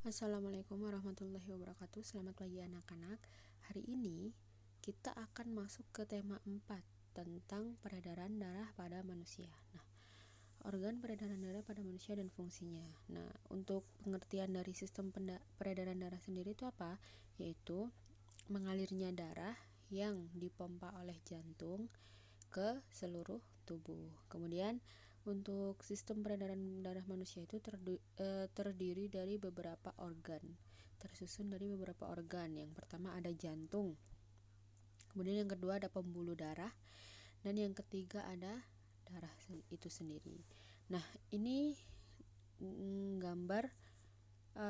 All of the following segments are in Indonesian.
Assalamualaikum warahmatullahi wabarakatuh. Selamat pagi anak-anak. Hari ini kita akan masuk ke tema 4 tentang peredaran darah pada manusia. Nah, organ peredaran darah pada manusia dan fungsinya. Nah, untuk pengertian dari sistem peredaran darah sendiri itu apa? Yaitu mengalirnya darah yang dipompa oleh jantung ke seluruh tubuh. Kemudian untuk sistem peredaran darah manusia itu terdiri dari beberapa organ, tersusun dari beberapa organ. Yang pertama ada jantung, kemudian yang kedua ada pembuluh darah, dan yang ketiga ada darah itu sendiri. Nah, ini gambar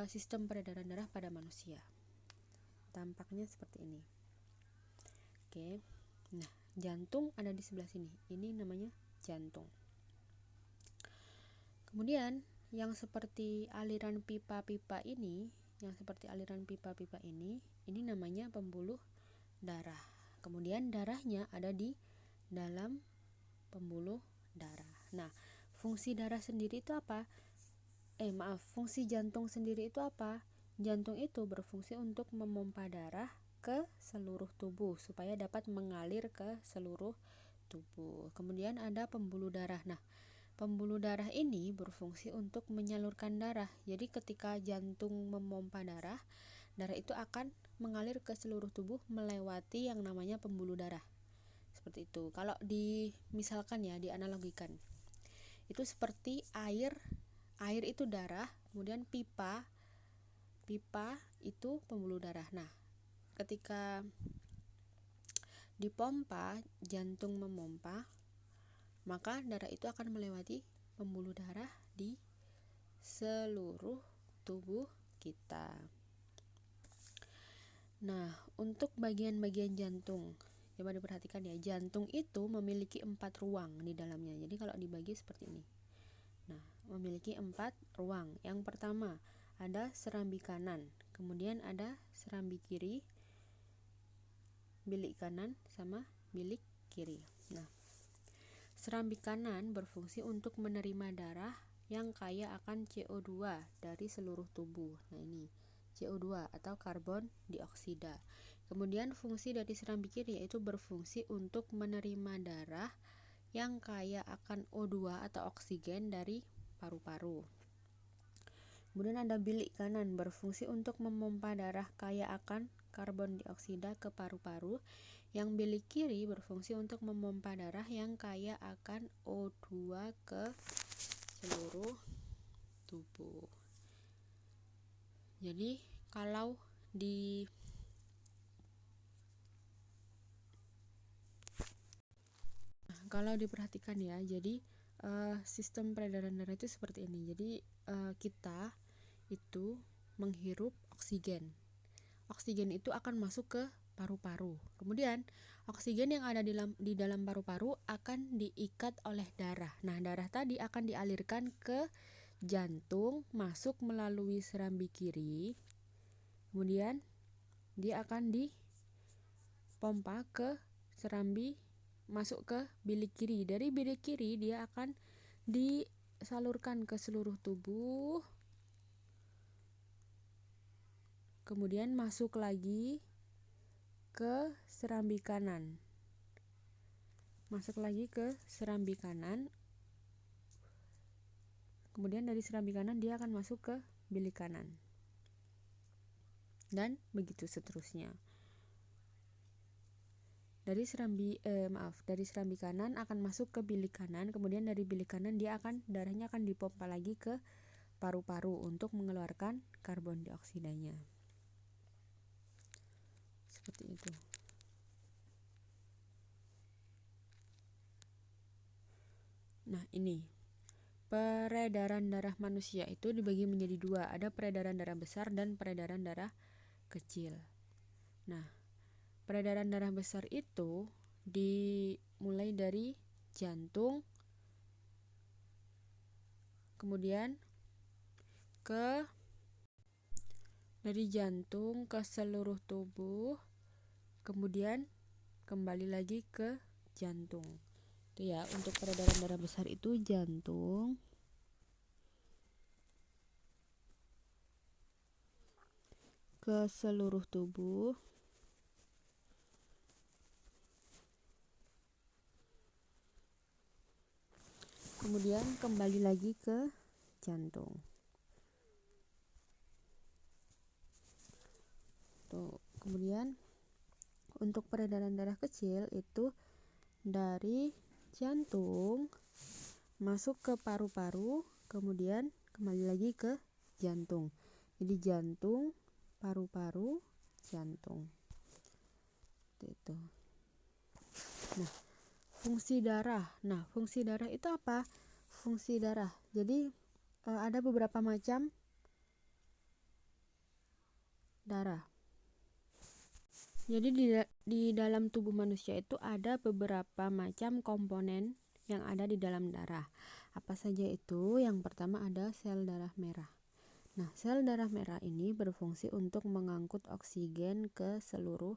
sistem peredaran darah pada manusia. Tampaknya seperti ini. Oke. Nah, jantung ada di sebelah sini. Ini namanya jantung. Kemudian yang seperti aliran pipa-pipa ini, ini namanya pembuluh darah. Kemudian darahnya ada di dalam pembuluh darah. Nah, fungsi darah sendiri itu apa? Fungsi jantung sendiri itu apa? Jantung itu berfungsi untuk memompa darah ke seluruh tubuh supaya dapat mengalir ke seluruh tubuh. Kemudian ada pembuluh darah. Nah, pembuluh darah ini berfungsi untuk menyalurkan darah. Jadi ketika jantung memompa darah, darah itu akan mengalir ke seluruh tubuh melewati yang namanya pembuluh darah. Seperti itu. Kalau misalkan ya, dianalogikan. Itu seperti air. Air itu darah, kemudian pipa itu pembuluh darah. Nah, ketika dipompa, jantung memompa, maka darah itu akan melewati pembuluh darah di seluruh tubuh kita. Nah, untuk bagian-bagian jantung, coba diperhatikan ya, jantung itu memiliki 4 ruang di dalamnya. Jadi kalau dibagi seperti ini. Nah, memiliki 4 ruang. Yang pertama ada serambi kanan, kemudian ada serambi kiri, bilik kanan sama bilik kiri. Nah, serambi kanan berfungsi untuk menerima darah yang kaya akan CO2 dari seluruh tubuh. Nah, ini CO2 atau karbon dioksida. Kemudian fungsi dari serambi kiri yaitu berfungsi untuk menerima darah yang kaya akan O2 atau oksigen dari paru-paru. Kemudian ada bilik kanan berfungsi untuk memompa darah kaya akan karbon dioksida ke paru-paru. Yang bilik kiri berfungsi untuk memompa darah yang kaya akan O2 ke seluruh tubuh. Jadi kalau diperhatikan ya, jadi sistem peredaran darah itu seperti ini. Jadi kita itu menghirup oksigen. Oksigen itu akan masuk ke paru-paru. Kemudian oksigen yang ada di dalam paru-paru akan diikat oleh darah. Nah, darah tadi akan dialirkan ke jantung, masuk melalui serambi kiri. Kemudian dia akan dipompa ke serambi, masuk ke bilik kiri. Dari bilik kiri dia akan disalurkan ke seluruh tubuh. Kemudian masuk lagi ke serambi kanan. Kemudian dari serambi kanan dia akan masuk ke bilik kanan. Dan begitu seterusnya. Dari serambi kanan akan masuk ke bilik kanan, kemudian dari bilik kanan darahnya akan dipompa lagi ke paru-paru untuk mengeluarkan karbon dioksidanya. Seperti itu. Nah, ini peredaran darah manusia itu dibagi menjadi 2. Ada peredaran darah besar dan peredaran darah kecil. Nah, peredaran darah besar itu dimulai dari jantung, kemudian dari jantung ke seluruh tubuh, kemudian kembali lagi ke jantung. Itu ya, untuk peredaran darah besar itu jantung, ke seluruh tubuh. Kemudian kembali lagi ke jantung. Tuh, kemudian untuk peredaran darah kecil itu dari jantung masuk ke paru-paru, kemudian kembali lagi ke jantung. Jadi jantung, paru-paru, jantung. Itu. Nah, fungsi darah. Nah, fungsi darah itu apa? Fungsi darah. Jadi ada beberapa macam darah. Jadi di dalam tubuh manusia itu ada beberapa macam komponen yang ada di dalam darah. Apa saja itu? Yang pertama ada sel darah merah. Nah, sel darah merah ini berfungsi untuk mengangkut oksigen ke seluruh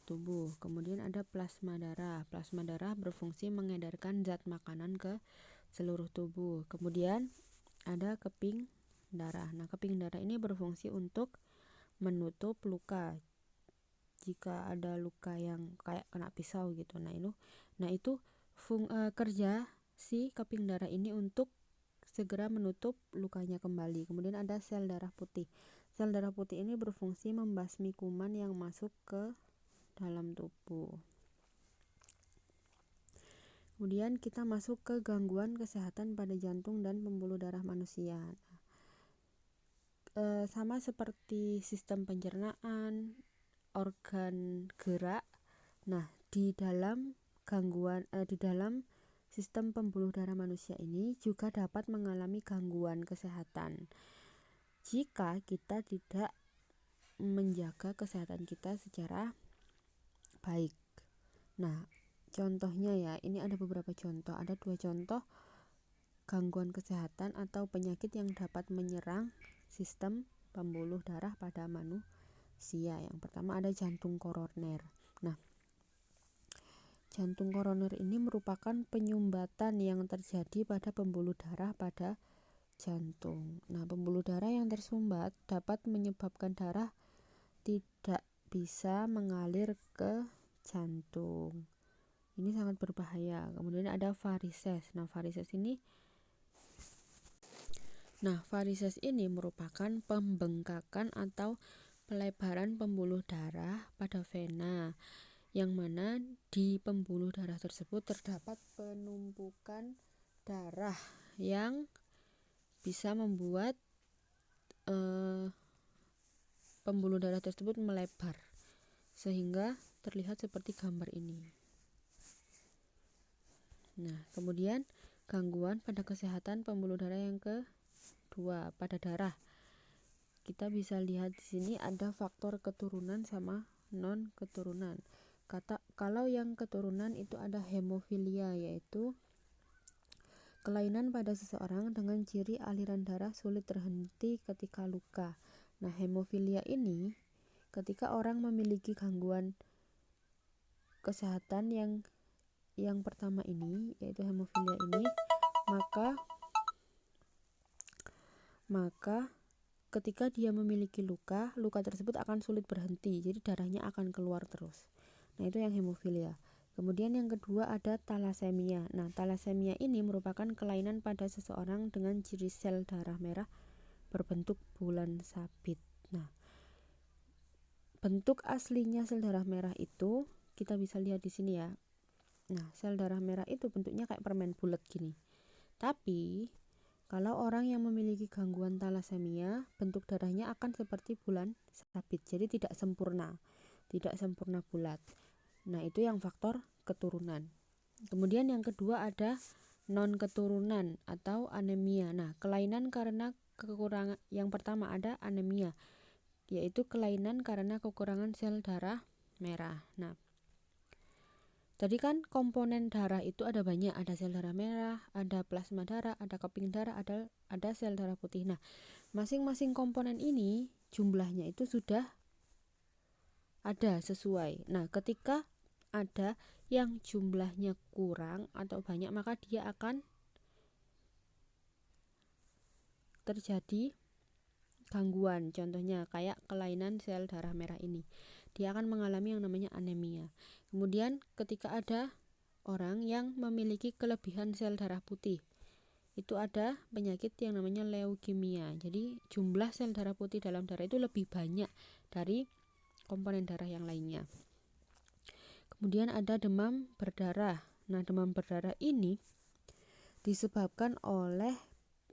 tubuh. Kemudian ada plasma darah. Plasma darah berfungsi mengedarkan zat makanan ke seluruh tubuh. Kemudian ada keping darah. Nah, keping darah ini berfungsi untuk menutup luka. Jika ada luka yang kayak kena pisau gitu. Nah, itu kerja si keping darah ini untuk segera menutup lukanya kembali. Kemudian ada sel darah putih. Sel darah putih ini berfungsi membasmi kuman yang masuk ke dalam tubuh. Kemudian kita masuk ke gangguan kesehatan pada jantung dan pembuluh darah manusia. Sama seperti sistem pencernaan, organ gerak. Nah, di dalam sistem pembuluh darah manusia ini juga dapat mengalami gangguan kesehatan jika kita tidak menjaga kesehatan kita secara baik. Nah, contohnya ya, ini ada beberapa contoh. Ada 2 contoh gangguan kesehatan atau penyakit yang dapat menyerang sistem pembuluh darah pada manusia. Yang pertama ada jantung koroner. Nah, jantung koroner ini merupakan penyumbatan yang terjadi pada pembuluh darah pada jantung. Nah, pembuluh darah yang tersumbat dapat menyebabkan darah tidak bisa mengalir ke jantung. Ini sangat berbahaya. Kemudian ada varises. Varises ini merupakan pembengkakan atau pelebaran pembuluh darah pada vena, yang mana di pembuluh darah tersebut terdapat penumpukan darah yang bisa membuat pembuluh darah tersebut melebar sehingga terlihat seperti gambar ini. Nah, kemudian gangguan pada kesehatan pembuluh darah yang kedua pada darah. Kita bisa lihat di sini ada faktor keturunan sama non keturunan. Kalau yang keturunan itu ada hemofilia, yaitu kelainan pada seseorang dengan ciri aliran darah sulit terhenti ketika luka. Nah, hemofilia ini ketika orang memiliki gangguan kesehatan yang pertama ini, yaitu hemofilia ini, maka ketika dia memiliki luka tersebut akan sulit berhenti, jadi darahnya akan keluar terus. Nah, itu yang hemofilia. Kemudian yang kedua ada talasemia. Nah, talasemia ini merupakan kelainan pada seseorang dengan ciri sel darah merah berbentuk bulan sabit. Nah, bentuk aslinya sel darah merah itu kita bisa lihat di sini ya. Nah, sel darah merah itu bentuknya kayak permen bulat gini. Tapi kalau orang yang memiliki gangguan talasemia, bentuk darahnya akan seperti bulan sabit, jadi tidak sempurna bulat. Nah, itu yang faktor keturunan. Kemudian yang kedua ada non keturunan atau anemia. Nah, kelainan karena kekurangan, yang pertama ada anemia, yaitu kelainan karena kekurangan sel darah merah. Nah, tadi kan komponen darah itu ada banyak, ada sel darah merah, ada plasma darah, ada keping darah, ada sel darah putih. Nah, masing-masing komponen ini jumlahnya itu sudah ada sesuai. Nah, ketika ada yang jumlahnya kurang atau banyak, maka dia akan terjadi gangguan, contohnya kayak kelainan sel darah merah ini, dia akan mengalami yang namanya anemia. Kemudian ketika ada orang yang memiliki kelebihan sel darah putih, itu ada penyakit yang namanya leukemia. Jadi jumlah sel darah putih dalam darah itu lebih banyak dari komponen darah yang lainnya. Kemudian ada demam berdarah. Nah, demam berdarah ini disebabkan oleh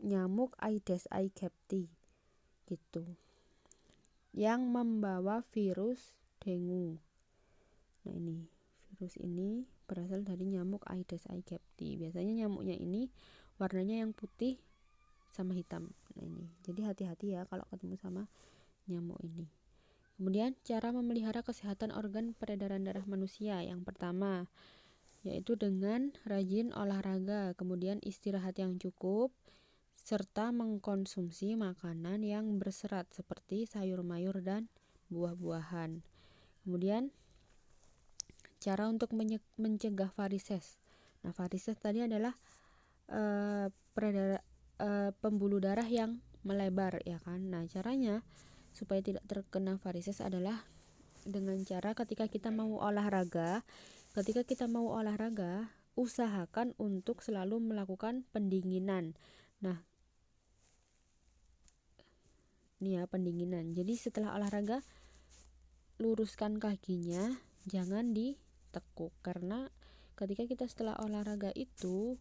nyamuk Aedes aegypti gitu, yang membawa virus dengue. Nah, ini virus ini berasal dari nyamuk Aedes aegypti. Biasanya nyamuknya ini warnanya yang putih sama hitam. Nah, ini. Jadi hati-hati ya kalau ketemu sama nyamuk ini. Kemudian cara memelihara kesehatan organ peredaran darah manusia. Yang pertama yaitu dengan rajin olahraga, kemudian istirahat yang cukup, serta mengkonsumsi makanan yang berserat seperti sayur mayur dan buah-buahan. Kemudian cara untuk mencegah varises. Nah, varises tadi adalah pembuluh darah yang melebar, ya kan. Nah, caranya supaya tidak terkena varises adalah dengan cara ketika kita mau olahraga, usahakan untuk selalu melakukan pendinginan. Nah, ini ya pendinginan. Jadi setelah olahraga luruskan kakinya, jangan ditekuk, karena ketika kita setelah olahraga itu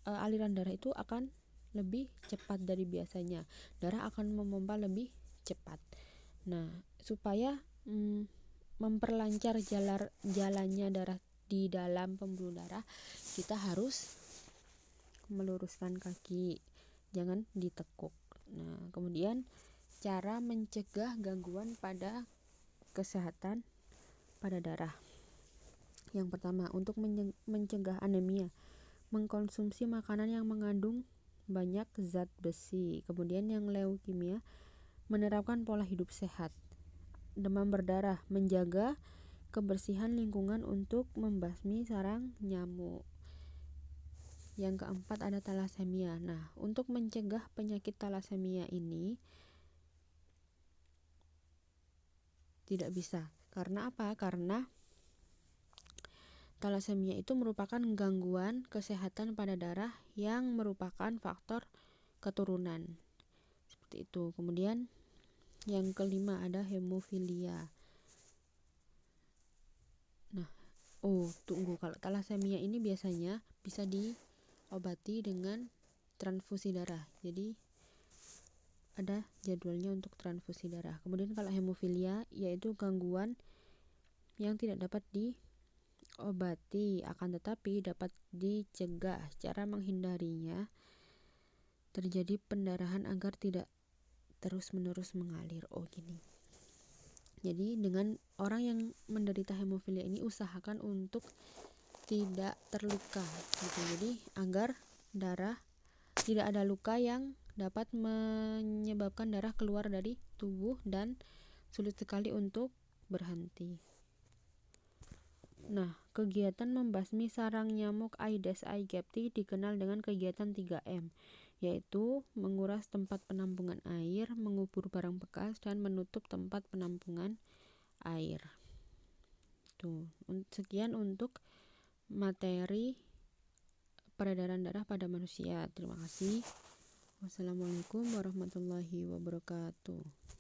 aliran darah itu akan lebih cepat dari biasanya. Darah akan memompa lebih cepat. Nah, supaya memperlancar jalannya darah di dalam pembuluh darah, kita harus meluruskan kaki, jangan ditekuk. Nah, kemudian cara mencegah gangguan pada kesehatan pada darah. Yang pertama, untuk mencegah anemia, mengkonsumsi makanan yang mengandung banyak zat besi. Kemudian yang leukemia, menerapkan pola hidup sehat. Demam berdarah, menjaga kebersihan lingkungan untuk membasmi sarang nyamuk. Yang keempat ada talasemia. Nah, untuk mencegah penyakit talasemia ini tidak bisa. Karena apa? Karena talasemia itu merupakan gangguan kesehatan pada darah yang merupakan faktor keturunan. Seperti itu. Kemudian yang kelima ada hemofilia. Nah, kalau talasemia ini biasanya bisa diobati dengan transfusi darah. Jadi ada jadwalnya untuk transfusi darah. Kemudian kalau hemofilia yaitu gangguan yang tidak dapat diobati, akan tetapi dapat dicegah. Cara menghindarinya, terjadi pendarahan agar tidak terus-menerus mengalir. Gini. Jadi dengan orang yang menderita hemofilia ini usahakan untuk tidak terluka gitu. Jadi agar darah tidak ada luka yang dapat menyebabkan darah keluar dari tubuh dan sulit sekali untuk berhenti. Nah, kegiatan membasmi sarang nyamuk Aedes aegypti dikenal dengan kegiatan 3M, yaitu menguras tempat penampungan air, mengubur barang bekas, dan menutup tempat penampungan air. Sekian untuk materi peredaran darah pada manusia. Terima kasih. Wassalamualaikum warahmatullahi wabarakatuh.